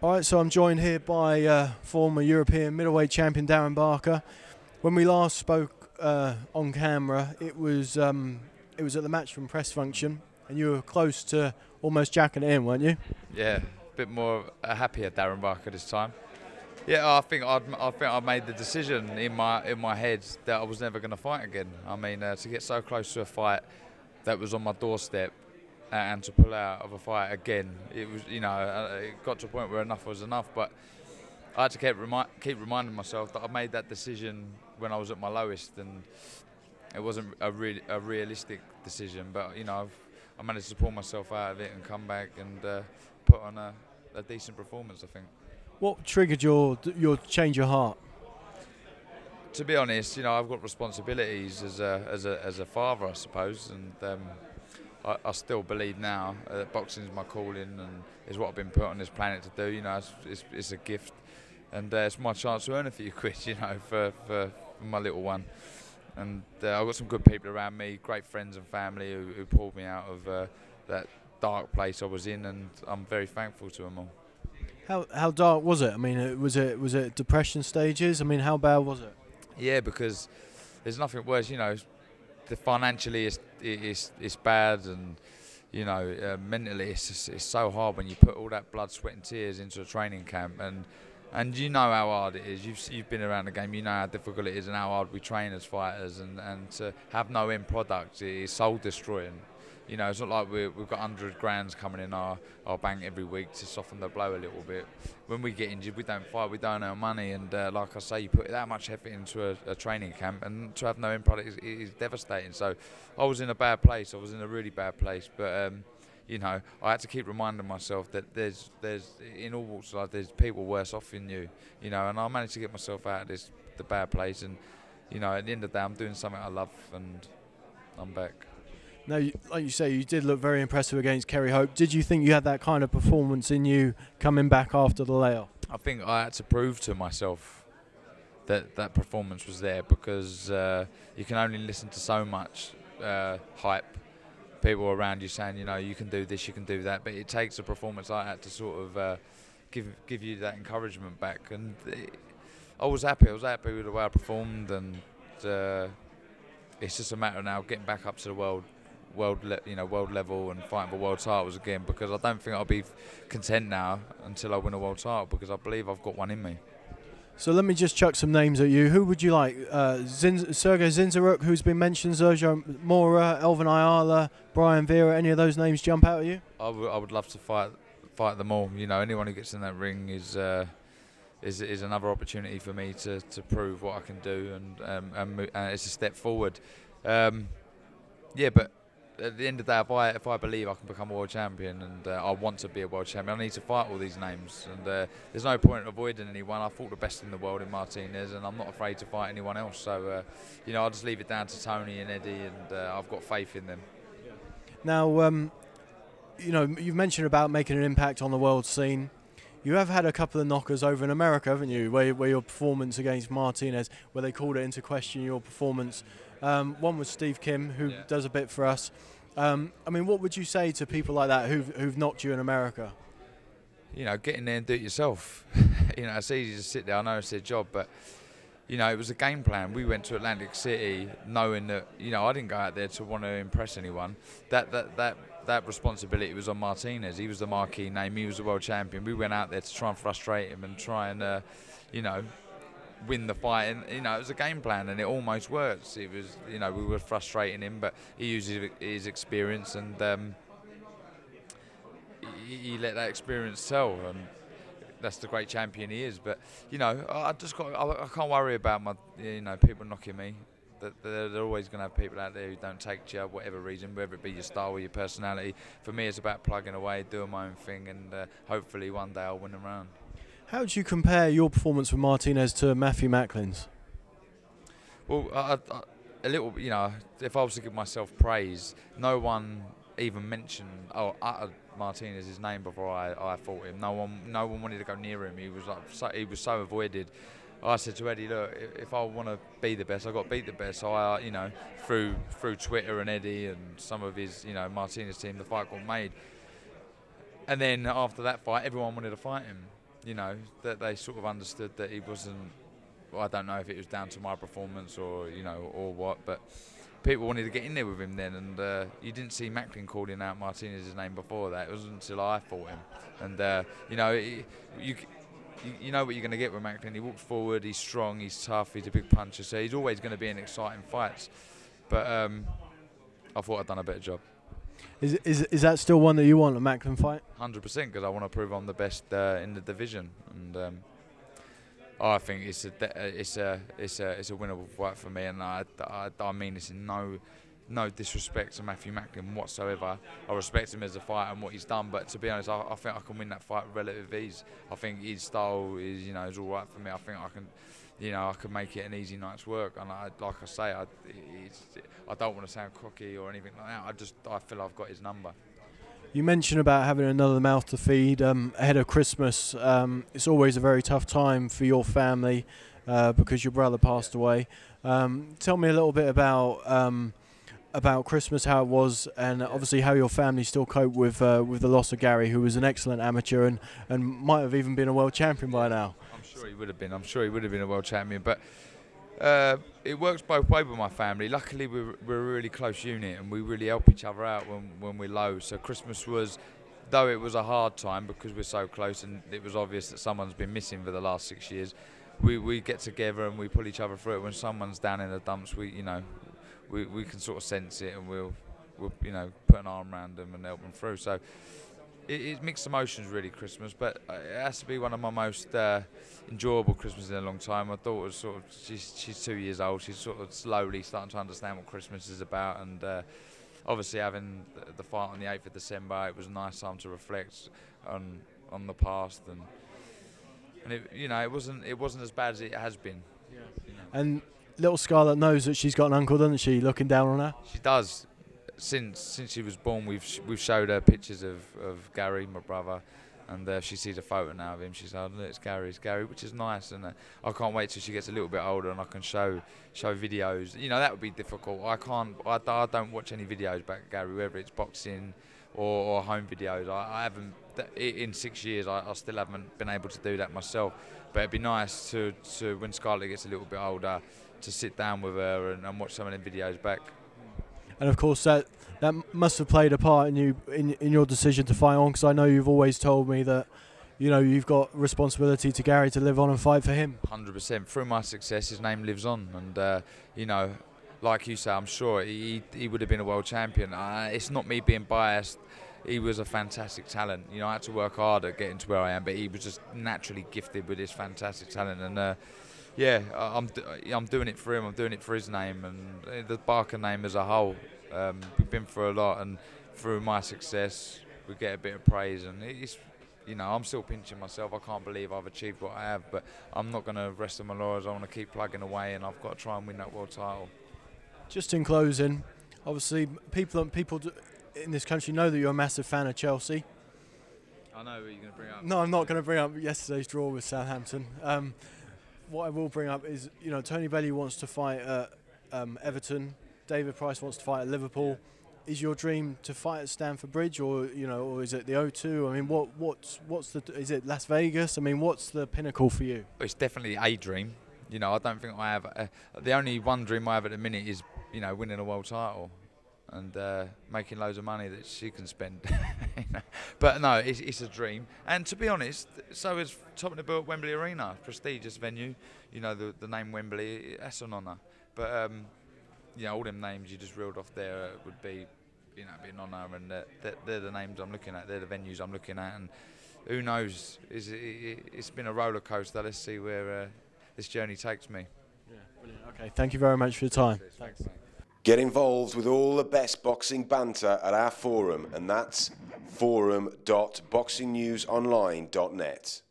All right, so I'm joined here by former European middleweight champion Darren Barker. When we last spoke on camera, it was at the Matchroom press function, and you were close to almost jacking it in, weren't you? Yeah, a bit more happier Darren Barker this time. Yeah, I think I made the decision in my head that I was never going to fight again. I mean, to get so close to a fight that was on my doorstep and to pull out of a fight again, it was, it got to a point where enough was enough. But I had to keep reminding myself that I made that decision when I was at my lowest, and it wasn't a realistic decision. But I managed to pull myself out of it and come back and put on a decent performance, I think. What triggered your change of heart? To be honest, I've got responsibilities as a father, I suppose, and I still believe now that boxing is my calling and is what I've been put on this planet to do. It's a gift, and it's my chance to earn a few quid, for my little one. And I've got some good people around me, great friends and family who pulled me out of that dark place I was in, and I'm very thankful to them all. How dark was it? I mean, was it depression stages? I mean, how bad was it? Yeah, because there's nothing worse. Financially it's bad, and mentally it's so hard when you put all that blood, sweat and tears into a training camp, and you know how hard it is. You've been around the game, you know how difficult it is and how hard we train as fighters, and to have no end product is soul destroying. It's not like we've got 100 grand coming in our bank every week to soften the blow a little bit. When we get injured, we don't fight, we don't earn money, and like I say, you put that much effort into a training camp, and to have no end product is devastating. So I was in a bad place. I was in a really bad place, but I had to keep reminding myself that there's in all walks of life, there's people worse off than you, and I managed to get myself out of the bad place, and at the end of the day, I'm doing something I love, and I'm back. Now, like you say, you did look very impressive against Kerry Hope. Did you think you had that kind of performance in you coming back after the layoff? I think I had to prove to myself that performance was there, because you can only listen to so much hype, people around you saying, you can do this, you can do that, but it takes a performance like that to sort of give you that encouragement back. And I was happy. I was happy with the way I performed, and it's just a matter of now getting back up to the world level and fighting for world titles again, because I don't think I'll be content now until I win a world title, because I believe I've got one in me. So let me just chuck some names at you. Who would you like? Sergey Zinzaruk, who's been mentioned, Sergio Mora, Elvin Ayala, Brian Vera, any of those names jump out at you? I would love to fight them all. Anyone who gets in that ring is another opportunity for me to prove what I can do, and it's a step forward. But at the end of the day, if I believe I can become a world champion, and I want to be a world champion, I need to fight all these names, and there's no point in avoiding anyone. I fought the best in the world in Martinez, and I'm not afraid to fight anyone else. So I'll just leave it down to Tony and Eddie, and I've got faith in them. Now, you've mentioned about making an impact on the world scene. You have had a couple of knockers over in America, haven't you, where your performance against Martinez, where they called it into question, your performance. One was Steve Kim, who does a bit for us. What would you say to people like that who've knocked you in America? Get in there and do it yourself. It's easy to sit there. I know it's their job, but it was a game plan. We went to Atlantic City knowing that I didn't go out there to want to impress anyone. That responsibility was on Martinez. He was the marquee name. He was the world champion. We went out there to try and frustrate him and try and win the fight, and it was a game plan, and it almost worked. It was, we were frustrating him, but he used his experience, and he let that experience tell, and that's the great champion he is. But I can't worry about my people knocking me. They're always going to have people out there who don't take to you, whatever reason, whether it be your style or your personality. For me, it's about plugging away, doing my own thing, and hopefully one day I'll win them round. How would you compare your performance with Martinez to Matthew Macklin's? Well, a little, if I was to give myself praise, no one even mentioned uttered Martinez's name before I fought him. No one wanted to go near him. He was so avoided. I said to Eddie, look, if I want to be the best, I've got to beat the best. So I, through Twitter and Eddie and some of his, Martinez team, the fight got made. And then after that fight, everyone wanted to fight him. you know, that they sort of understood that he wasn't. Well, I don't know if it was down to my performance or or what, but people wanted to get in there with him then, and you didn't see Macklin calling out Martinez's name before that. It wasn't until I fought him, and you know what you're going to get with Macklin. He walks forward, he's strong, he's tough, he's a big puncher, so he's always going to be in exciting fights. But I thought I'd done a better job. Is that still one that you want, a Macklin fight? 100%, because I want to prove I'm the best in the division, and I think it's a winnable fight for me, and I mean this in no disrespect to Matthew Macklin whatsoever. I respect him as a fighter and what he's done, but to be honest, I think I can win that fight with relative ease. I think his style is all right for me. I think I can. I can make it an easy night's work, and like I say, I don't want to sound cocky or anything like that. I feel I've got his number. You mentioned about having another mouth to feed ahead of Christmas. It's always a very tough time for your family because your brother passed away. Tell me a little bit about Christmas, how it was, and obviously how your family still cope with the loss of Gary, who was an excellent amateur and might have even been a world champion by now. I'm sure he would have been. I'm sure he would have been a world champion, but it works both ways with my family. Luckily, we're a really close unit, and we really help each other out when we're low. So Christmas was, though it was a hard time because we're so close, and it was obvious that someone's been missing for the last 6 years. We get together and we pull each other through it. When someone's down in the dumps, we can sort of sense it, and we'll put an arm around them and help them through. So it's mixed emotions really, Christmas, but it has to be one of my most enjoyable Christmases in a long time. My daughter's she's 2 years old. She's sort of slowly starting to understand what Christmas is about, and obviously having the fight on the 8th of December, it was a nice time to reflect on the past, and it wasn't as bad as it has been. Yeah. And little Scarlett knows that she's got an uncle, doesn't she? Looking down on her. She does. Since she was born, we've showed her pictures of Gary, my brother, and she sees a photo now of him. She said, "Look, it's Gary," which is nice, and I can't wait till she gets a little bit older and I can show videos. That would be difficult. I don't watch any videos about Gary, whether it's boxing or home videos. I haven't in 6 years. I still haven't been able to do that myself. But it'd be nice to when Scarlett gets a little bit older, to sit down with her and watch some of them videos back. And of course that must have played a part in your decision to fight on, because I know you've always told me that you've got responsibility to Gary to live on and fight for him. 100%. Through my success, his name lives on, and like you say, I'm sure he would have been a world champion. It's not me being biased. He was a fantastic talent. I had to work hard at getting to where I am, but he was just naturally gifted with this fantastic talent, and I'm doing it for him. I'm doing it for his name and the Barker name as a whole. We've been through a lot, and through my success, we get a bit of praise. And it's, I'm still pinching myself. I can't believe I've achieved what I have, but I'm not going to rest on my laurels. I want to keep plugging away, and I've got to try and win that world title. Just in closing, obviously people in this country know that you're a massive fan of Chelsea. I know what you're going to bring up. No, I'm not going to bring up yesterday's draw with Southampton. What I will bring up is, Tony Bellew wants to fight at Everton. David Price wants to fight at Liverpool. Is your dream to fight at Stamford Bridge, or or is it the O2? I mean, is it Las Vegas? I mean, what's the pinnacle for you? It's definitely a dream. I don't think I have. The only one dream I have at the minute is, winning a world title and making loads of money that she can spend. But no, it's a dream. And to be honest, so is topping the bill at Wembley Arena, prestigious venue. The name Wembley, that's an honour. But all them names you just reeled off there would be, be an honour, and they're the names I'm looking at. They're the venues I'm looking at, and who knows? It's been a roller coaster. Let's see where this journey takes me. Yeah, brilliant. Okay, thank you very much for your time. Thanks. Get involved with all the best boxing banter at our forum, and that's forum.boxingnewsonline.net.